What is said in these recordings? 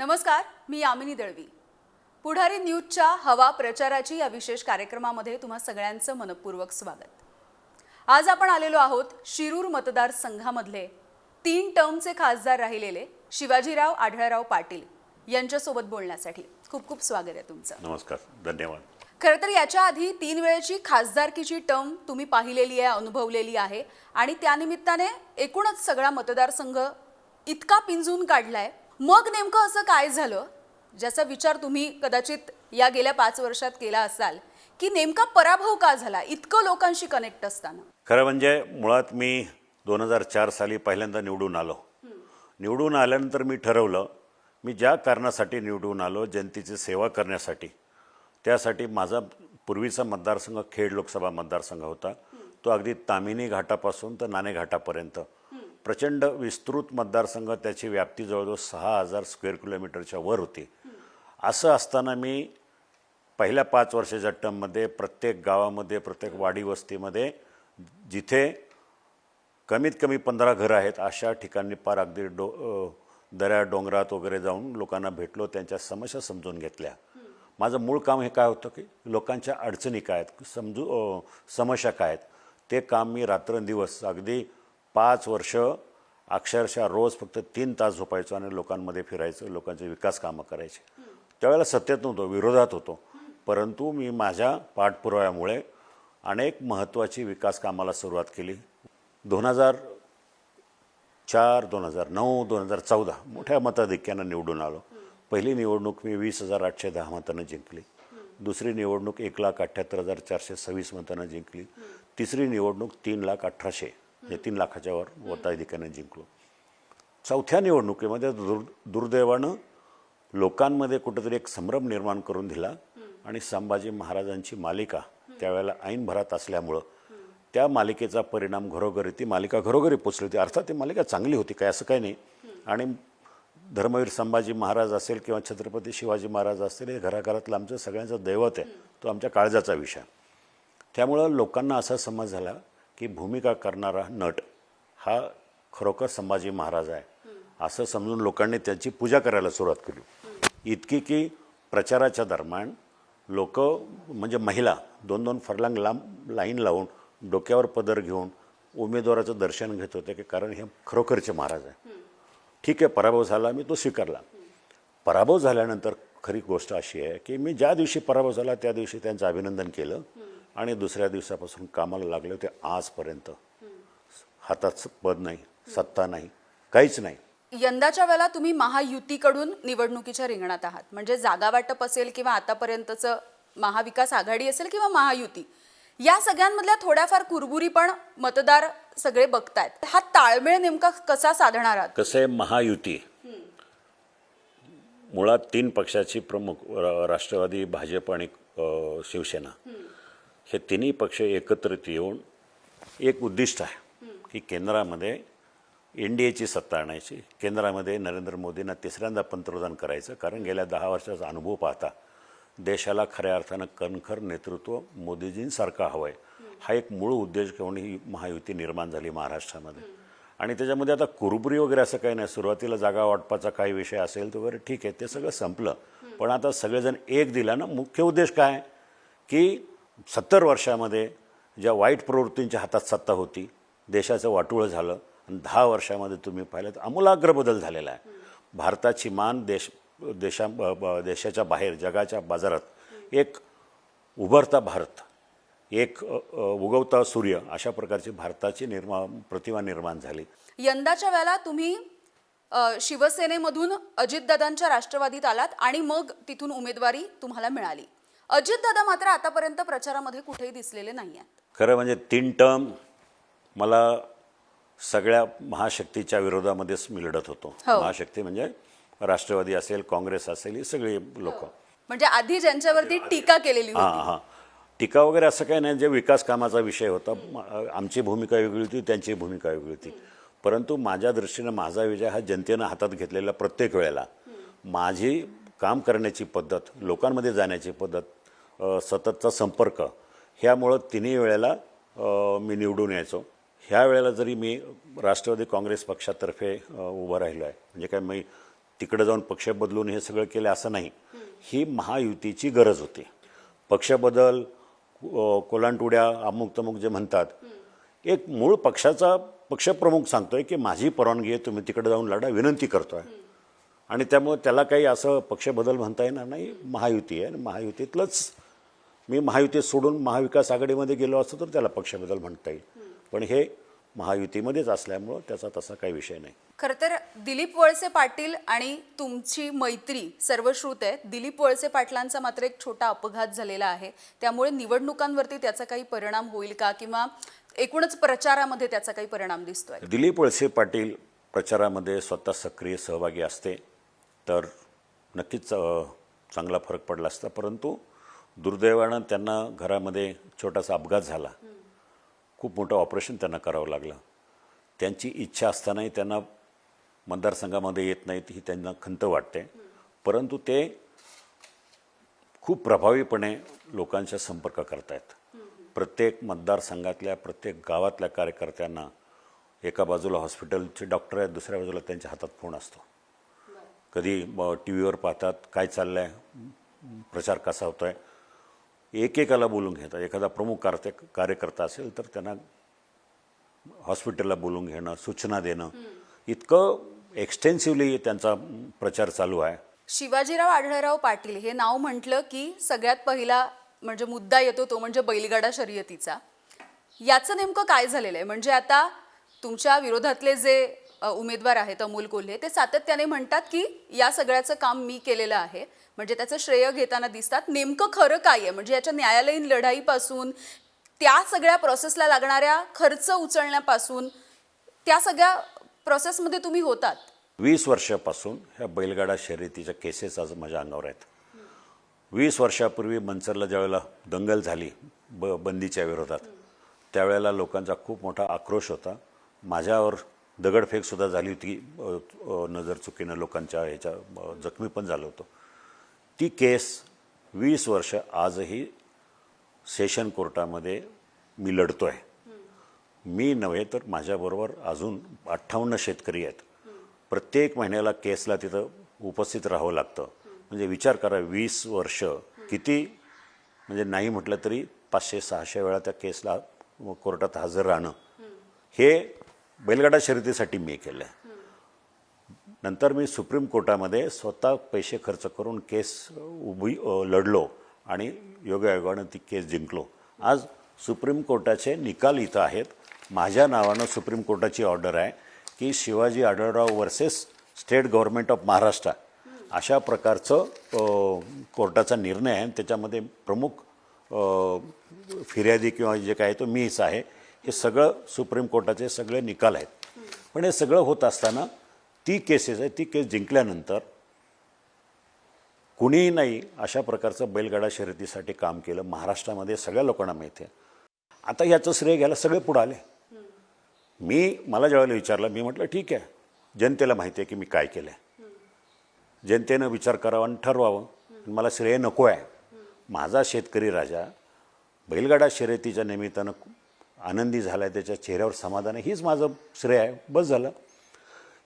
नमस्कार, मी यामिनी दळवी. पुढारी न्यूजच्या हवा प्रचाराची या विशेष कार्यक्रमामध्ये तुम्हा सगळ्यांचं मनपूर्वक स्वागत. आज आपण आलेलो आहोत शिरूर मतदारसंघामधले 3 टर्मचे खासदार राहिलेले शिवाजीराव आढळराव पाटील यांच्यासोबत बोलण्यासाठी. खूप खूप स्वागत आहे तुमचं. नमस्कार, धन्यवाद. खरं तर याच्या आधी 3 वेळेची खासदारकीची टर्म तुम्ही पाहिलेली आहे, अनुभवलेली आहे आणि त्यानिमित्ताने एकूणच सगळा मतदारसंघ इतका पिंजून काढलाय. मग नेमकं असं काय झालं ज्याचा विचार तुम्ही कदाचित या गेल्या 5 वर्षात केला असाल की नेमका पराभव का झाला इतकं लोकांशी कनेक्ट असताना? खरं म्हणजे मुळात मी 2004 साली पहिल्यांदा निवडून आलो. निवडून आल्यानंतर मी ठरवलं मी ज्या कारणासाठी निवडून आलो, जनतेची सेवा करण्यासाठी, त्यासाठी माझा पूर्वीचा मतदारसंघ खेड लोकसभा मतदारसंघ होता. तो अगदी तामिनी घाटापासून तर नाणे घाटापर्यंत प्रचंड विस्तृत मतदारसंघ, त्याची व्याप्ती जवळजवळ 6000 स्क्वेअर किलोमीटरच्या वर होती. असं असताना मी पहिल्या 5 वर्षाच्या टर्ममध्ये प्रत्येक गावामध्ये, प्रत्येक वाडी वस्तीमध्ये जिथे कमीत कमी 15 घरं आहेत अशा ठिकाणी पार अगदी दऱ्या डोंगरात वगैरे जाऊन लोकांना भेटलो, त्यांच्या समस्या समजून घेतल्या. माझं मूळ काम हे काय होतं की लोकांच्या अडचणी काय आहेत, समस्या काय आहेत, ते काम मी रात्रंदिवस अगदी 5 वर्ष अक्षरशः रोज फक्त 3 तास झोपायचो आणि लोकांमध्ये फिरायचं, लोकांचे विकास कामं करायचे. त्यावेळेला सत्तेत नव्हतो, विरोधात होतो, परंतु मी माझ्या पाठपुराव्यामुळे अनेक महत्त्वाची विकास कामाला सुरुवात केली. 2004, 2009, 2014 मोठ्या मताधिक्यानं निवडून आलो. पहिली निवडणूक मी 20,810 मतांना जिंकली. दुसरी निवडणूक 1,78,426 मतांना जिंकली. तिसरी निवडणूक 3,18,000 म्हणजे 3 लाखाच्या वर मताधिक्यानं जिंकलो. चौथ्या निवडणुकीमध्ये दुर्दैवानं लोकांमध्ये कुठेतरी एक संभ्रम निर्माण करून दिला आणि संभाजी महाराजांची मालिका त्यावेळेला ऐनभरात असल्यामुळं त्या मालिकेचा परिणाम घरोघरी, ती मालिका घरोघरी पोचली होती. अर्थात ती मालिका चांगली होती, काय असं काही नाही. आणि धर्मवीर संभाजी महाराज असेल किंवा छत्रपती शिवाजी महाराज असतील, हे घराघरातलं आमचं सगळ्यांचं दैवत आहे, तो आमच्या काळजाचा विषय. त्यामुळं लोकांना असा समज झाला की भूमिका करणारा नट हा खरोखर संभाजी महाराज आहे असं समजून लोकांनी त्यांची पूजा करायला सुरुवात केली. इतकी की प्रचाराच्या दरम्यान लोक म्हणजे महिला 2-2 फरलांग लांब लाईन लावून डोक्यावर पदर घेऊन उमेदवाराचं दर्शन घेत होते की कारण हे खरोखरचे महाराज आहे. ठीक आहे, पराभव झाला, मी तो स्वीकारला. पराभव झाल्यानंतर खरी गोष्ट अशी आहे की मी ज्या दिवशी पराभव झाला त्या दिवशी त्यांचं अभिनंदन केलं आणि दुसऱ्या दिवसापासून कामाला लागले होते. आजपर्यंत हातात पद नाही, सत्ता नाही, काहीच नाही. यंदाच्या वेळेला तुम्ही महायुतीकडून निवडणुकीच्या रिंगणात आहात. म्हणजे जागा वाटप असेल किंवा आतापर्यंतचं महाविकास आघाडी असेल किंवा महायुती, या सगळ्यांमधल्या थोड्याफार कुरबुरी पण मतदार सगळे बघतायत. हा ताळमेळ नेमका कसा साधणार आहात? कसं आहे, महायुती मुळात 3 पक्षाची प्रमुख, राष्ट्रवादी, भाजप आणि शिवसेना, हे तिन्ही पक्ष एकत्रित येऊन एक उद्दिष्ट आहे की केंद्रामध्ये NDAची सत्ता आणायची, केंद्रामध्ये नरेंद्र मोदींना 3ऱ्यांदा पंतप्रधान करायचं. कारण गेल्या 10 वर्षाचा अनुभव पाहता देशाला खऱ्या अर्थानं कणखर नेतृत्व मोदीजींसारखं हवं आहे. हा एक मूळ उद्देश घेऊन ही महायुती निर्माण झाली महाराष्ट्रामध्ये. आणि त्याच्यामध्ये आता कुरबुरी वगैरे असं काही नाही. सुरुवातीला जागा वाटपाचा काही विषय असेल तर वगैरे ठीक आहे, ते सगळं संपलं. पण आता सगळेजण एक दिला ना. मुख्य उद्देश काय की 70 वर्षामध्ये ज्या वाईट प्रवृत्तींच्या हातात सत्ता होती, देशाचं वाटोळं झालं आणि 10 वर्षामध्ये तुम्ही पाहिलं तर आमूलाग्र बदल झालेला आहे. भारताची मान देशाच्या बाहेर जगाच्या बाजारात एक उभरता भारत, एक उगवता सूर्य, अशा प्रकारची भारताची प्रतिमा निर्माण झाली. यंदाच्या वेळेला तुम्ही शिवसेनेमधून अजितदादांच्या राष्ट्रवादीत आलात आणि मग तिथून उमेदवारी तुम्हाला मिळाली. अजितदादा मात्र आतापर्यंत प्रचारामध्ये कुठेही दिसलेले नाही आहेत. खरं म्हणजे 3 टर्म मला सगळ्या महाशक्तीच्या विरोधामध्येच मी लढत होतो. महाशक्ती म्हणजे राष्ट्रवादी असेल, काँग्रेस असेल, ही सगळी लोक. म्हणजे आधी ज्यांच्यावरती टीका केलेली होती. टीका वगैरे असं काही नाही. जे विकास कामाचा विषय होता, आमची भूमिका वेगळी होती, त्यांची भूमिका वेगळी होती. परंतु माझ्या दृष्टीनं माझा विजय हा जनतेनं हातात घेतलेला प्रत्येक वेळेला माझी काम करण्याची पद्धत, लोकांमध्ये जाण्याची पद्धत, सततचा संपर्क, ह्यामुळं तिन्ही वेळेला मी निवडून यायचो. ह्या वेळेला जरी मी राष्ट्रवादी काँग्रेस पक्षातर्फे उभं राहिलो आहे, म्हणजे काय मी तिकडे जाऊन पक्ष बदलून हे सगळं केलं असं नाही. ही महायुतीची गरज होती. पक्ष बदल, कोलांटुड्या, अमुक तमुक जे म्हणतात, एक मूळ पक्षाचा पक्षप्रमुख सांगतोय की माझी परवानगी आहे, तुम्ही तिकडे जाऊन लढा, विनंती करतोय. आणि त्यामुळे त्याला काही असं पक्ष बदल म्हणता येणार नाही. महायुती आहे आणि महायुतीतलंच मी महायुतीत सोडून महाविकास आघाडीमध्ये गेलो असतो तर त्याला पक्ष बदल म्हणता येईल. पण हे महायुतीमध्येच असल्यामुळं त्याचा तसा काही विषय नाही. खरं तर दिलीप वळसे पाटील आणि तुमची मैत्री सर्वश्रुत आहे. दिलीप वळसे पाटलांचा मात्र एक छोटा अपघात झालेला आहे. त्यामुळे निवडणुकांवरती त्याचा काही परिणाम होईल का, किंवा एकूणच प्रचारामध्ये त्याचा काही परिणाम दिसतोय? दिलीप वळसे पाटील प्रचारामध्ये स्वतः सक्रिय सहभागी असते तर नक्कीच चांगला फरक पडला असता. परंतु दुर्दैवानं त्यांना घरामध्ये छोटासा अपघात झाला. खूप मोठं ऑपरेशन त्यांना करावं लागलं. त्यांची इच्छा असतानाही त्यांना मतदारसंघामध्ये येत नाहीत ही त्यांना खंत वाटते. परंतु ते खूप प्रभावीपणे लोकांच्या संपर्क करतायत. प्रत्येक मतदारसंघातल्या प्रत्येक गावातल्या कार्यकर्त्यांना एका बाजूला हॉस्पिटलचे डॉक्टर आहेत, दुसऱ्या बाजूला त्यांच्या हातात फोन असतो. कधी टी व्हीवर पाहतात काय चाललं आहे, प्रचार कसा होतो आहे, एकेकाला बोलून घेतात. एखादा प्रमुख कार्यकर्ता असेल तर त्यांना हॉस्पिटलला बोलून घेणं, सूचना देणं, इतकं एक्सटेन्सिव्हली त्यांचा प्रचार चालू आहे. शिवाजीराव आढळराव पाटील हे नाव म्हटलं की सगळ्यात पहिला म्हणजे मुद्दा येतो तो म्हणजे बैलगाडा शर्यतीचा. याचं नेमकं काय झालेलं आहे? म्हणजे आता तुमच्या विरोधातले जे उमेदवार आहेत अमोल कोल्हे, ते सातत्याने म्हणतात की या सगळ्याचं काम मी केलेलं आहे, म्हणजे त्याचं श्रेय घेताना दिसतात. नेमकं खरं काय आहे? म्हणजे याच्या न्यायालयीन लढाईपासून त्या सगळ्या प्रोसेसला लागणाऱ्या खर्च उचलण्यापासून त्या सगळ्या प्रोसेसमध्ये तुम्ही होतात. 20 वर्षापासून ह्या बैलगाडा शर्यतीच्या केसेस आज माझ्या अंगावर आहेत. 20 वर्षापूर्वी मंचरला ज्यावेळेला दंगल झाली बंदीच्या विरोधात, त्यावेळेला लोकांचा खूप मोठा आक्रोश होता. माझ्यावर दगडफेकसुद्धा झाली होती नजर चुकीनं, लोकांच्या ह्याच्या जखमी पण झालं होतं. ती केस 20 वर्ष आजही सेशन कोर्टामध्ये मी लढतो आहे. मी नव्हे तर माझ्याबरोबर अजून 58 शेतकरी आहेत. प्रत्येक महिन्याला केसला तिथं उपस्थित राहावं लागतं. म्हणजे विचार करा, 20 वर्ष किती, म्हणजे नाही म्हटलं तरी 500-600 वेळा त्या केसला कोर्टात हजर राहणं, हे बैलगाडा शर्यतीसाठी मी केलं आहे. नंतर मी सुप्रीम कोर्टामध्ये स्वतः पैसे खर्च करून केस लढलो आणि योगायोगानं ती केस जिंकलो. आज सुप्रीम कोर्टाचे निकाल इथं आहेत. माझ्या नावानं सुप्रीम कोर्टाची ऑर्डर आहे की Shivaji Adhalrao versus state government of Maharashtra अशा प्रकारचं कोर्टाचा निर्णय आहे. त्याच्यामध्ये प्रमुख फिर्यादी किंवा जे काय तो मीच आहे. हे सगळं सुप्रीम कोर्टाचे सगळे निकाल आहेत. पण हे सगळं होत असताना ती केसेस आहे, ती केस जिंकल्यानंतर कुणीही नाही अशा प्रकारचं बैलगाडा शर्यतीसाठी काम केलं. महाराष्ट्रामध्ये सगळ्या लोकांना माहिती आहे. आता याचं श्रेय घ्यायला सगळे पुढे आले. मला ज्यावेळेला विचारलं, मी म्हटलं ठीक आहे, जनतेला माहिती आहे की मी काय केलं आहे. जनतेनं विचार करावा आणि ठरवावं. मला श्रेय नको आहे. माझा शेतकरी राजा बैलगाडा शर्यतीच्या निमित्तानं आनंदी झाला आहे, त्याच्या चेहऱ्यावर समाधान आहे, हीच माझं श्रेय आहे, बस झालं.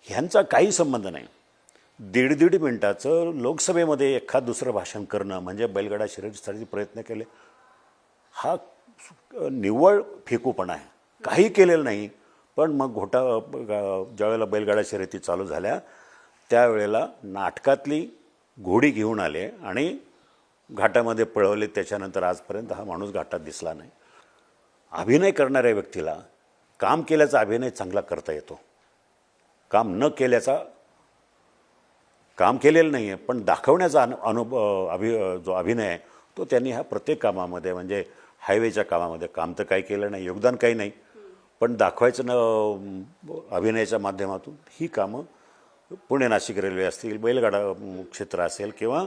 ह्यांचा काही संबंध नाही. 1.5 मिनिटाचं लोकसभेमध्ये एखाद दुसरं भाषण करणं म्हणजे बैलगाडा शर्यतीसाठी प्रयत्न केले, हा निव्वळ फेकूपणा आहे. काही केलेलं नाही. पण मग ज्यावेळेला बैलगाडा शर्यती चालू झाल्या त्यावेळेला नाटकातली घोडी घेऊन आले आणि घाटामध्ये पळवले. त्याच्यानंतर आजपर्यंत हा माणूस घाटात दिसला नाही. अभिनय करणाऱ्या व्यक्तीला काम केल्याचा अभिनय चांगला करता येतो. काम केलेलं नाही आहे, पण दाखवण्याचा जो अभिनय आहे तो त्यांनी हा प्रत्येक कामामध्ये, म्हणजे हायवेच्या कामामध्ये काम तर काही केलं नाही, योगदान काही नाही, पण दाखवायचं अभिनयाच्या माध्यमातून ही कामं पुणे नाशिक रेल्वे असतील, बैलगाडा क्षेत्र असेल किंवा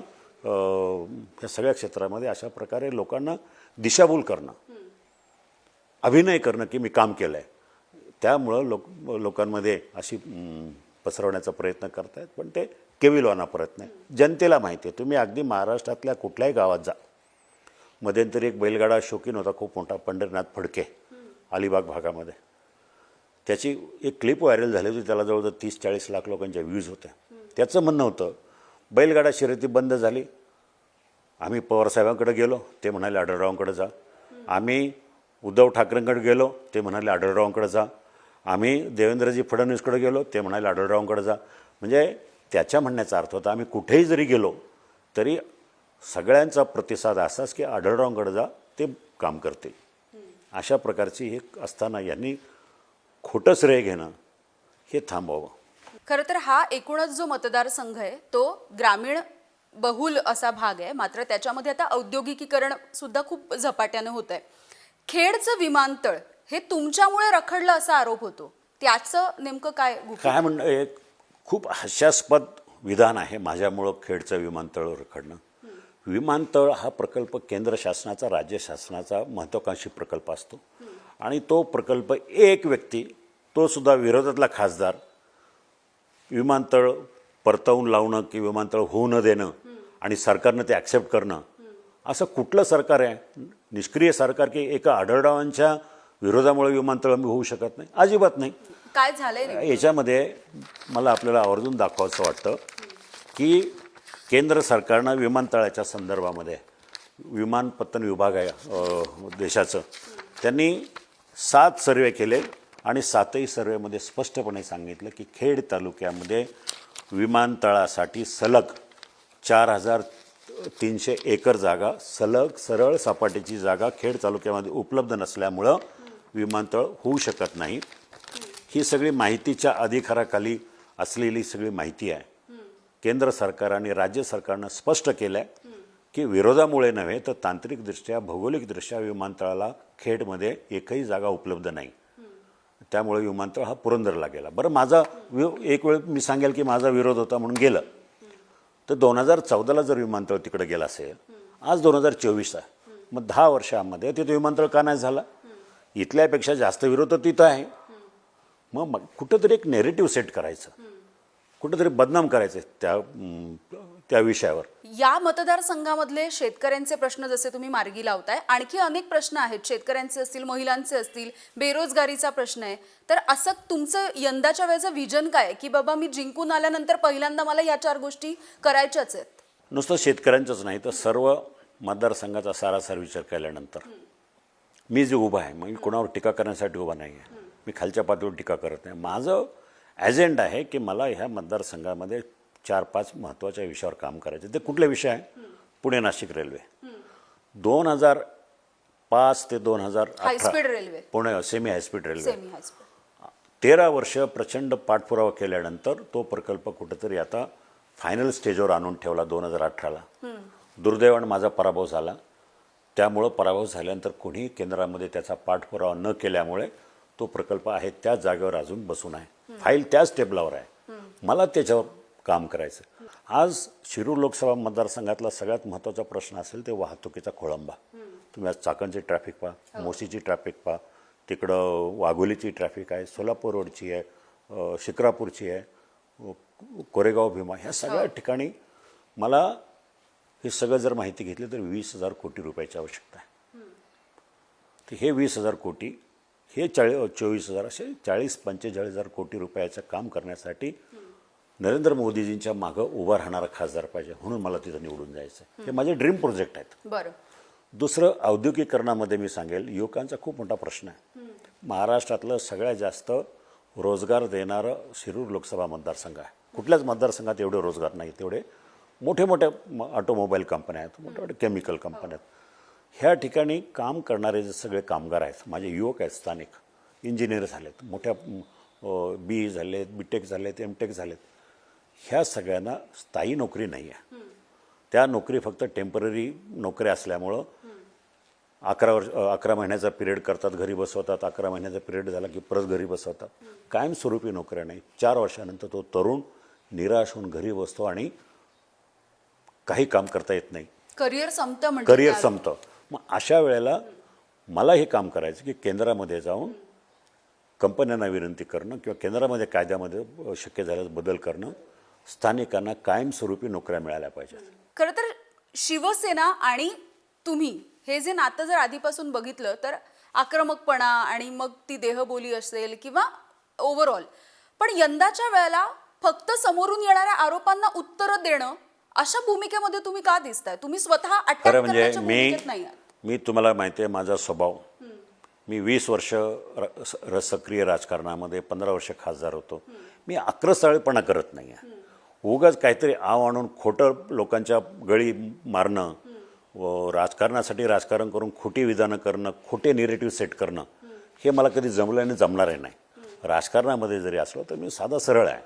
ह्या सगळ्या क्षेत्रामध्ये अशा प्रकारे लोकांना दिशाभूल करणं, अभिनय करणं की मी काम केलं आहे, त्यामुळं लोकांमध्ये अशी पसरवण्याचा प्रयत्न करतायत. पण ते केविलवाना प्रयत्न आहे. जनतेला माहिती आहे. तुम्ही अगदी महाराष्ट्रातल्या कुठल्याही गावात जा. मध्यंतरी एक बैलगाडा शौकीन होता खूप मोठा, पंढरीनाथ फडके, अलिबाग भागामध्ये. त्याची एक क्लिप व्हायरल झाली होती. त्याला जवळजवळ 30-40 लाख लोकांच्या व्ह्यूज होत्या. त्याचं म्हणणं होतं बैलगाडा शर्यती बंद झाली, आम्ही पवारसाहेबांकडे गेलो, ते म्हणाले आढळरावांकडे जा. आम्ही उद्धव ठाकरेंकडे गेलो, ते म्हणाले आढळरावांकडे जा. आम्ही देवेंद्रजी फडणवीसकडे गेलो, ते म्हणाले आढळरावांकडे जा. म्हणजे त्याच्या म्हणण्याचा अर्थ होता आम्ही कुठेही जरी गेलो तरी सगळ्यांचा प्रतिसाद असाच की आढळरावांकडे जा, ते काम करतील. अशा प्रकारची एक असताना यांनी खोटं श्रेय घेणं हे थांबवावं. खरं तर हा एकूणच जो मतदारसंघ आहे तो ग्रामीण बहुल असा भाग आहे, मात्र त्याच्यामध्ये आता औद्योगिकीकरण सुद्धा खूप झपाट्यानं होत आहे. खेडचं विमानतळ हे तुमच्यामुळे रखडलं असा आरोप होतो, त्याचं नेमकं काय गुपित? काय म्हणणं, एक खूप हास्यास्पद विधान आहे माझ्यामुळं खेडचं विमानतळ रखडणं. विमानतळ हा प्रकल्प केंद्र शासनाचा, राज्य शासनाचा महत्त्वाकांक्षी प्रकल्प असतो आणि तो प्रकल्प एक व्यक्ती, तो सुद्धा विरोधातला खासदार, विमानतळ परतवून लावणं की विमानतळ होऊ न देणं आणि सरकारनं ते ॲक्सेप्ट करणं, असं कुठलं सरकार आहे? निष्क्रिय सरकार की एका आढळरावांच्या विरोधामुळे विमानतळ होऊ शकत नाही? अजिबात नाही. काय झालंय? याच्यामध्ये मला आपल्याला आवर्जून दाखवायचं वाटतं की केंद्र सरकारनं विमानतळाच्या संदर्भामध्ये, विमानपत्तन विभाग आहे देशाचं, त्यांनी 7 सर्वे केले आणि 7ही सर्वेमध्ये स्पष्टपणे सांगितलं की खेड तालुक्यामध्ये विमानतळासाठी सलग 4300 एकर जागा, सलग सरळ सपाटीची जागा खेड तालुक्यामध्ये उपलब्ध नसल्यामुळं विमानतळ होऊ शकत नाही. ही सगळी माहितीच्या अधिकाराखाली असलेली सगळी माहिती आहे. केंद्र सरकार आणि राज्य सरकारनं स्पष्ट केलं आहे की विरोधामुळे नव्हे तर तांत्रिकदृष्ट्या, भौगोलिकदृष्ट्या विमानतळाला खेडमध्ये एकही जागा उपलब्ध नाही. त्यामुळे विमानतळ हा पुरंदरला गेला. बरं, माझा एक वेळ मी सांगेल की माझा विरोध होता म्हणून गेलं, तर 2014ला जर विमानतळ तिकडे गेला असेल, आज 2024 आहे, मग 10 वर्षामध्ये तिथे विमानतळ का नाही झाला? इथल्यापेक्षा जास्त विरोध तर तिथं आहे. मग कुठंतरी एक नेरेटिव्ह सेट करायचं, कुठंतरी बदनाम करायचं त्या विषयावर. या मतदारसंघामधले शेतकऱ्यांचे प्रश्न जसे तुम्ही मार्गी लावताय, आणखी अनेक प्रश्न आहेत, शेतकऱ्यांचे असतील, महिलांचे असतील, बेरोजगारीचा प्रश्न आहे. तर असं तुमचं यंदाच्या वेळेचं विजन काय की बाबा मी जिंकून आल्यानंतर पहिल्यांदा मला या 4 गोष्टी करायच्याच आहेत? नुसतं शेतकऱ्यांचंच नाही तर सर्व मतदारसंघाचा सारासार विचार केल्यानंतर मी जे उभा आहे, मग मी कोणावर टीका करण्यासाठी उभा नाही आहे, मी खालच्या पातळीवर टीका करत नाही. माझं ॲजेंडा आहे की मला ह्या मतदारसंघामध्ये 4-5 महत्त्वाच्या विषयावर काम करायचं. ते कुठले विषय आहे? पुणे नाशिक रेल्वे, 2005 ते 2018 high speed railway, Pune semi high speed railway, semi high speed, 13 वर्ष प्रचंड पाठपुरावा केल्यानंतर तो प्रकल्प कुठेतरी आता फायनल स्टेजवर आणून ठेवला 2018ला. दुर्दैवानं माझा पराभव झाला. त्यामुळं पराभव झाल्यानंतर कोणीही केंद्रामध्ये त्याचा पाठपुरावा न केल्यामुळे तो प्रकल्प आहे त्याच जागेवर अजून बसून आहे, फाईल त्याच टेबलावर आहे. मला त्याच्यावर काम करायचं. आज शिरूर लोकसभा मतदारसंघातला सगळ्यात महत्त्वाचा प्रश्न असेल ते वाहतुकीचा खोळंबा. तुम्ही आज चाकणची ट्रॅफिक पहा, मोशीची ट्रॅफिक पहा, तिकडं वाघोलीची ट्रॅफिक आहे, सोलापूर रोडची आहे, शिक्रापूरची आहे, कोरेगाव भीमा, ह्या सगळ्या ठिकाणी मला हे सगळं जर माहिती घेतली तर 20,000 कोटी रुपयाची आवश्यकता आहे. तर हे 20,000 कोटी, हे 24,000 असे 40-45,000 कोटी रुपयाचं काम करण्यासाठी नरेंद्र मोदीजींच्या मागं उभा राहणारा खासदार पाहिजे, म्हणून मला तिथं निवडून जायचं आहे. हे माझे ड्रीम प्रोजेक्ट आहेत. बरं. दुसरं, औद्योगिकीकरणामध्ये मी सांगेल युवकांचा खूप मोठा प्रश्न आहे. महाराष्ट्रातलं सगळ्यात जास्त रोजगार देणारं शिरूर लोकसभा मतदारसंघ आहे. कुठल्याच मतदारसंघात एवढे रोजगार नाही, तेवढे मोठे मोठे ऑटोमोबाईल कंपन्या आहेत, मोठे मोठे केमिकल कंपन्या आहेत. ह्या ठिकाणी काम करणारे जे सगळे कामगार आहेत, माझे युवक आहेत, स्थानिक इंजिनियर झालेत, मोठ्या बी झालेत, बीटेक झालेत, एमटेक झालेत, ह्या सगळ्यांना स्थायी नोकरी नाही आहे. त्या नोकरी फक्त टेम्पररी नोकऱ्या असल्यामुळं 11 महिन्याचा पिरियड करतात, घरी बसवतात, 11 महिन्याचा पिरियड झाला की परत घरी बसवतात. कायमस्वरूपी नोकऱ्या नाही. 4 वर्षानंतर तो तरुण निराश होऊन घरी बसतो आणि काही काम करता येत नाही, करिअर संपतं. करिअर संपतं. मग अशा वेळेला मला हे काम करायचं की केंद्रामध्ये जाऊन कंपन्यांना विनंती करणं किंवा केंद्रामध्ये कायद्यामध्ये शक्य झाल्यास बदल करणं, स्थानिकांना कायमस्वरूपी नोकऱ्या मिळाल्या पाहिजेत. खरं तर शिवसेना आणि तुम्ही हे जे नातं जर आधीपासून बघितलं तर आक्रमकपणा आणि मग ती देहबोली असेल किंवा ओव्हरऑल, पण यंदाच्या वेळेला फक्त समोरून येणाऱ्या आरोपांना उत्तरं देणं अशा भूमिकेमध्ये तुम्ही का दिसताय? तुम्ही स्वतः अटॅक खरं म्हणजे करण्याच्या भूमिकेत नाही आहात. मी तुम्हाला माहिती आहे माझा स्वभाव. मी 20 वर्ष सक्रिय राजकारणामध्ये, 15 वर्ष खासदार होतो. मी आक्रसाळपणा करत नाही आहे. उगाच काहीतरी आव आणून खोटं लोकांच्या गळी मारणं, व राजकारणासाठी राजकारण करून खोटी विधानं करणं, खोटे निरेटिव्ह सेट करणं, हे मला कधी जमलं आणि जमणारही नाही. राजकारणामध्ये जरी असलो तर मी साधा सरळ आहे.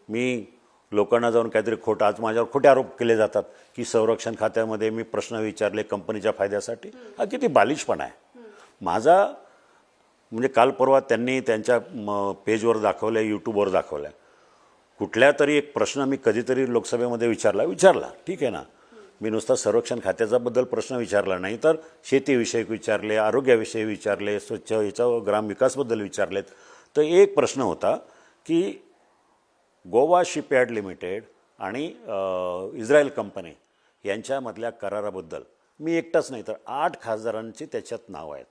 मी लोकांना जाऊन काहीतरी खोटं, आज माझ्यावर खोटे आरोप केले जातात की संरक्षण खात्यामध्ये मी प्रश्न विचारले कंपनीच्या फायद्यासाठी. हा किती बालिशपणा आहे. माझा म्हणजे काल परवा त्यांनी त्यांच्या पेजवर दाखवलं, यूट्यूबवर दाखवलं, कुठल्या तरी एक प्रश्न मी कधीतरी लोकसभेमध्ये विचारला, ठीक आहे ना. मी नुसता संरक्षण खात्याच्याबद्दल प्रश्न विचारला नाही, तर शेतीविषयक विचारले, आरोग्याविषयी विचारले, स्वच्छ याच्या ग्रामविकासबद्दल विचारलेत. तर एक प्रश्न होता की गोवा शिपयार्ड लिमिटेड आणि इस्रायल कंपनी यांच्यामधल्या कराराबद्दल मी एकटाच नाही तर 8 खासदारांची त्याच्यात नाव आहेत.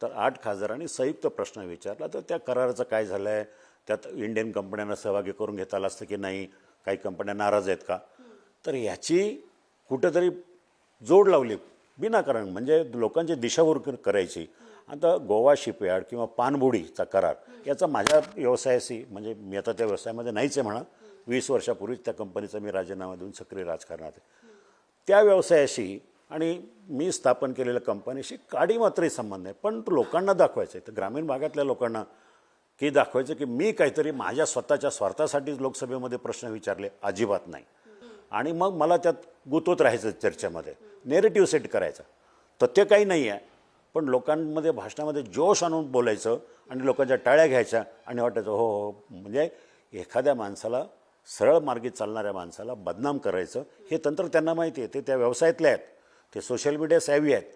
तर 8 खासदारांनी संयुक्त प्रश्न विचारला. तर त्या कराराचं काय झालं आहे, त्यात इंडियन कंपन्यांना सहभागी करून घेता आलं असतं की नाही, काही कंपन्या नाराज आहेत का. तर याची कुठेतरी जोड लावली विनाकारण, म्हणजे लोकांची दिशाभूल करायची. आता गोवा शिपयार्ड किंवा पाणबुडीचा करार याचा माझ्या व्यवसायाशी, म्हणजे मी आता त्या व्यवसायामध्ये नाहीच आहे म्हणा, 20 वर्षापूर्वीच त्या कंपनीचा मी राजीनामा देऊन सक्रिय राजकारणात आहे. त्या व्यवसायाशी आणि मी स्थापन केलेल्या कंपनीशी काडी मात्रही संबंध आहे. पण लोकांना दाखवायचं आहे, तर ग्रामीण भागातल्या लोकांना की दाखवायचं की मी काहीतरी माझ्या स्वतःच्या स्वार्थासाठीच लोकसभेमध्ये प्रश्न विचारले, अजिबात नाही. आणि मग मला त्यात गुंतवत राहायचं, चर्चेमध्ये नेरेटिव्ह सेट करायचा. तर ते काही नाही आहे. पण लोकांमध्ये भाषणामध्ये जोश आणून बोलायचं आणि लोकांच्या टाळ्या घ्यायच्या आणि वाटायचं हो हो, म्हणजे एखाद्या माणसाला, सरळ मार्गी चालणाऱ्या माणसाला बदनाम करायचं हे तंत्र त्यांना माहिती आहे. ते त्या व्यवसायातले आहेत, ते सोशल मीडिया सॅव्ही आहेत.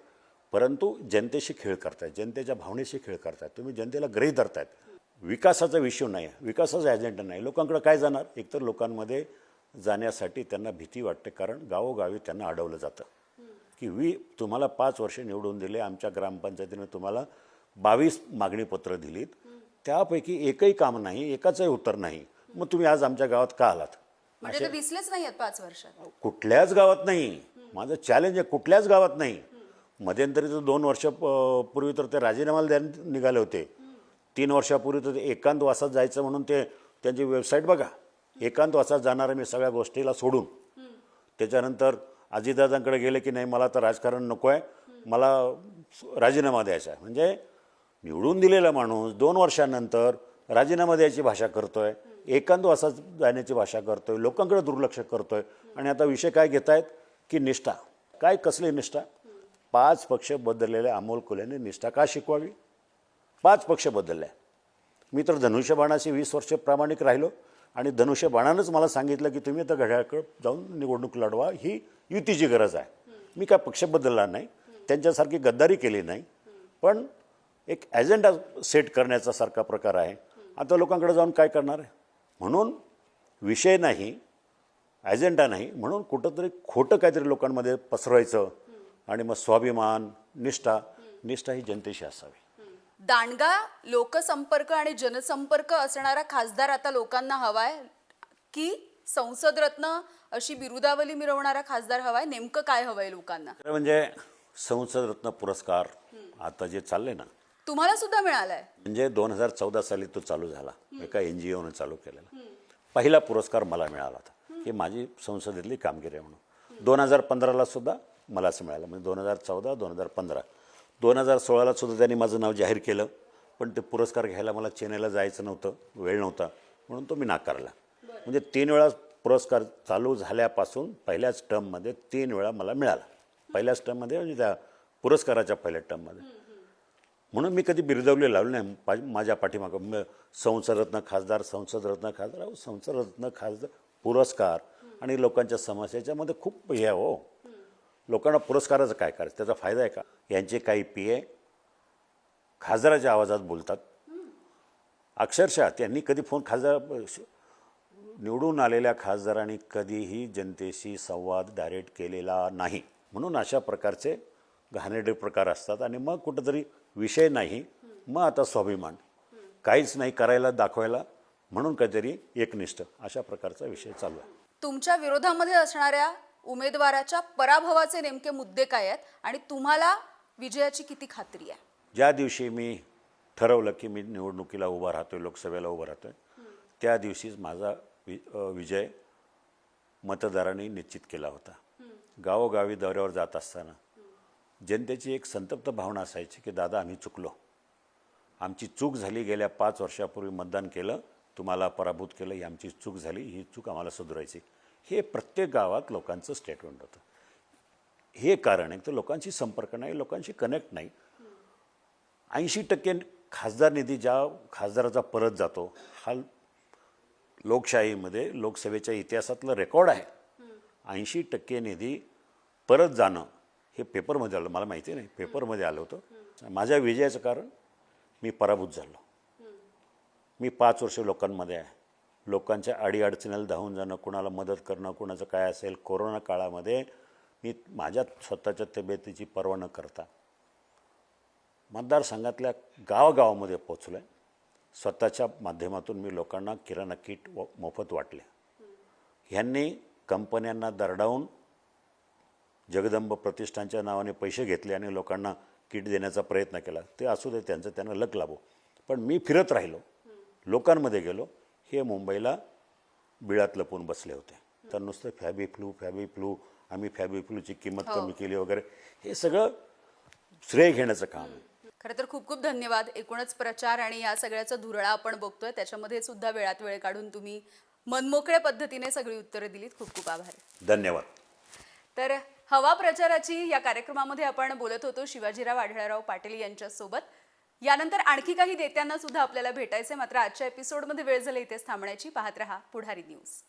परंतु जनतेशी खेळ करतायत, जनतेच्या भावनेशी खेळ करतायत. तुम्ही जनतेला गृहीत धरतायत. विकासाचा विषय नाही, विकासाचा एजेंडा नाही. लोकांकडे काय जाणार? एकतर लोकांमध्ये जाण्यासाठी त्यांना भीती वाटते, कारण गावोगावी त्यांना अडवलं जातं की तुम्हाला 5 वर्षे निवडून दिले, आमच्या ग्रामपंचायतीने तुम्हाला 22 मागणीपत्र दिलीत, त्यापैकी एकही काम नाही, एकाचंही उत्तर नाही. मग तुम्ही आज आमच्या गावात का आलात? म्हणजे ते दिसलेच नाही आहेत 5 वर्षात. कुठल्याच गावात नाही. माझं चॅलेंज आहे, कुठल्याच गावात नाही. मध्यंतरी तर 2 वर्षापूर्वी तर ते राजीनामाला द्यायला निघाले होते. 3 वर्षापूर्वी तर एकांतवासात जायचं म्हणून ते त्यांची वेबसाईट बघा, एकांतवासात जाणारे मी सगळ्या गोष्टीला सोडून. त्याच्यानंतर अजितदादांकडे गेले की नाही, मला तर राजकारण नको आहे, मला राजीनामा द्यायचा आहे. म्हणजे निवडून दिलेला माणूस 2 वर्षांनंतर राजीनामा द्यायची भाषा करतोय, एकांतवासात जाण्याची भाषा करतोय, लोकांकडे दुर्लक्ष करतोय. आणि आता विषय काय घेत आहेत की निष्ठा. काय कसली निष्ठा? 5 पक्ष बदललेल्या अमोल कोल्हेने निष्ठा का शिकवावी? 5 पक्ष बदलले. मी तर धनुष्यबाणाशी 20 वर्ष प्रामाणिक राहिलो आणि धनुष्यबाणानंच मला सांगितलं की तुम्ही आता घड्याळकडे जाऊन निवडणूक लढवा, ही युतीची गरज आहे. मी काय पक्ष बदलला नाही, त्यांच्यासारखी गद्दारी केली नाही, पण एक ॲजेंडा सेट करण्याचा सारखा प्रकार आहे. आता लोकांकडे जाऊन काय करणार आहे? म्हणून विषय नाही, ॲजेंडा नाही, म्हणून कुठंतरी खोटं काहीतरी लोकांमध्ये पसरवायचं आणि मग स्वाभिमान, निष्ठा ही जनतेशी असावी. दांडगा लोकसंपर्क आणि जनसंपर्क असणारा खासदार आता लोकांना हवाय की संसद रत्न अशी बिरुदावली मिरवणारा खासदार हवाय? नेमकं काय हवंय लोकांना? म्हणजे संसद रत्न पुरस्कार आता जे चालले ना, तुम्हाला सुद्धा मिळालाय. म्हणजे 2014 साली तो चालू झाला, एका NGOने चालू केलेला. पहिला पुरस्कार मला मिळाला होता, ही माझी संसदेतली कामगिरी आहे म्हणून. 2015ला सुद्धा मलाच मिळालं. म्हणजे 2014, 2015, 2016ला सुद्धा त्यांनी माझं नाव जाहीर केलं. पण ते पुरस्कार घ्यायला मला चेन्नईला जायचं नव्हतं, वेळ नव्हता, म्हणून तो मी नाकारला. म्हणजे 3 वेळा पुरस्कार चालू झाल्यापासून पहिल्याच टर्ममध्ये 3 वेळा मला मिळाला. पहिल्याच टर्ममध्ये, म्हणजे त्या पुरस्काराच्या पहिल्या टर्ममध्ये. म्हणून मी कधी बिरदावली लावली नाही माझ्या पाठीमागं संसदरत्न खासदार, संसदरत्न खासदार. अहो, संसदरत्न खासदार पुरस्कार आणि लोकांच्या समस्याच्यामध्ये खूप हे आहे हो. लोकांना पुरस्काराचं काय करायचं, त्याचा फायदा आहे का? यांचे काही PA खासदाराच्या आवाजात बोलतात. अक्षरशः त्यांनी कधी फोन, खासदार निवडून आलेल्या खासदारांनी कधीही जनतेशी संवाद डायरेक्ट केलेला नाही. म्हणून अशा प्रकारचे घाणेरडे प्रकार असतात. आणि मग कुठंतरी विषय नाही, मग आता स्वाभिमान, काहीच नाही करायला दाखवायला, म्हणून काहीतरी एकनिष्ठ अशा प्रकारचा विषय चालू आहे. तुमच्या विरोधामध्ये असणाऱ्या उमेदवाराच्या पराभवाचे नेमके मुद्दे काय आहेत आणि तुम्हाला विजयाची किती खात्री आहे? ज्या दिवशी मी ठरवलं की मी निवडणुकीला उभा राहतोय, लोकसभेला उभा राहतोय, त्या दिवशीच माझा विजय मतदारांनी निश्चित केला होता. गावोगावी दौऱ्यावर जात असताना जनतेची एक संतप्त भावना असायची की दादा आम्ही चुकलो, आमची चूक झाली, गेल्या 5 वर्षापूर्वी मतदान केलं, तुम्हाला पराभूत केलं, ही आमची चूक झाली, ही चूक आम्हाला सुधारायची. हे प्रत्येक गावात लोकांचं स्टेटमेंट होतं. हे कारण आहे तर लोकांशी संपर्क नाही, लोकांशी कनेक्ट नाही. 80% खासदार निधी ज्या खासदाराचा परत जातो हा लोकशाहीमध्ये लोकसभेच्या इतिहासातलं रेकॉर्ड आहे. 80% निधी परत जाणं हे पेपरमध्ये आलं, मला माहिती नाही, पेपरमध्ये आलं होतं. माझ्या विजयाचं कारण मी पराभूत झालो. मी 5 वर्ष लोकांमध्ये आहे. लोकांच्या अडीअडचणीला धावून जाणं, कुणाला मदत करणं, कुणाचं काय असेल. कोरोना काळामध्ये मी माझ्या स्वतःच्या तब्येतीची पर्वा न करता मतदारसंघातल्या गावागावामध्ये पोचलो आहे. स्वतःच्या माध्यमातून मी लोकांना किराणा किट मोफत वाटले. ह्यांनी कंपन्यांना दरडावून जगदंब प्रतिष्ठानच्या नावाने पैसे घेतले आणि लोकांना किट देण्याचा प्रयत्न केला. ते असू दे, त्यांचं त्यांना लक लाभो. पण मी फिरत राहिलो, लोकांमध्ये गेलो. हे मुंबईला बिळात लपून बसले होते. तर नुसतं फॅबी फ्लू आम्ही फॅबी फ्लूची किंमत कमी केली वगैरे, हे सगळं श्रेय घेण्याचं काम आहे. खरं तर खूप खूप धन्यवाद. एकूणच प्रचार आणि या सगळ्याचा धुरळा आपण बघतोय, त्याच्यामध्ये सुद्धा वेळात वेळ काढून तुम्ही मनमोकळ्या पद्धतीने सगळी उत्तरं दिलीत. खूप खूप आभार. धन्यवाद. तर हवा प्रचाराची या कार्यक्रमामध्ये आपण बोलत होतो शिवाजीराव आढळराव पाटील यांच्यासोबत. यानंतर आणखी काही नेत्यांना सुद्धा आपल्याला भेटायचे. मात्र आजच्या एपिसोडमध्ये वेळ झाली इथेच थांबण्याची. पाहत रहा पुढारी न्यूज.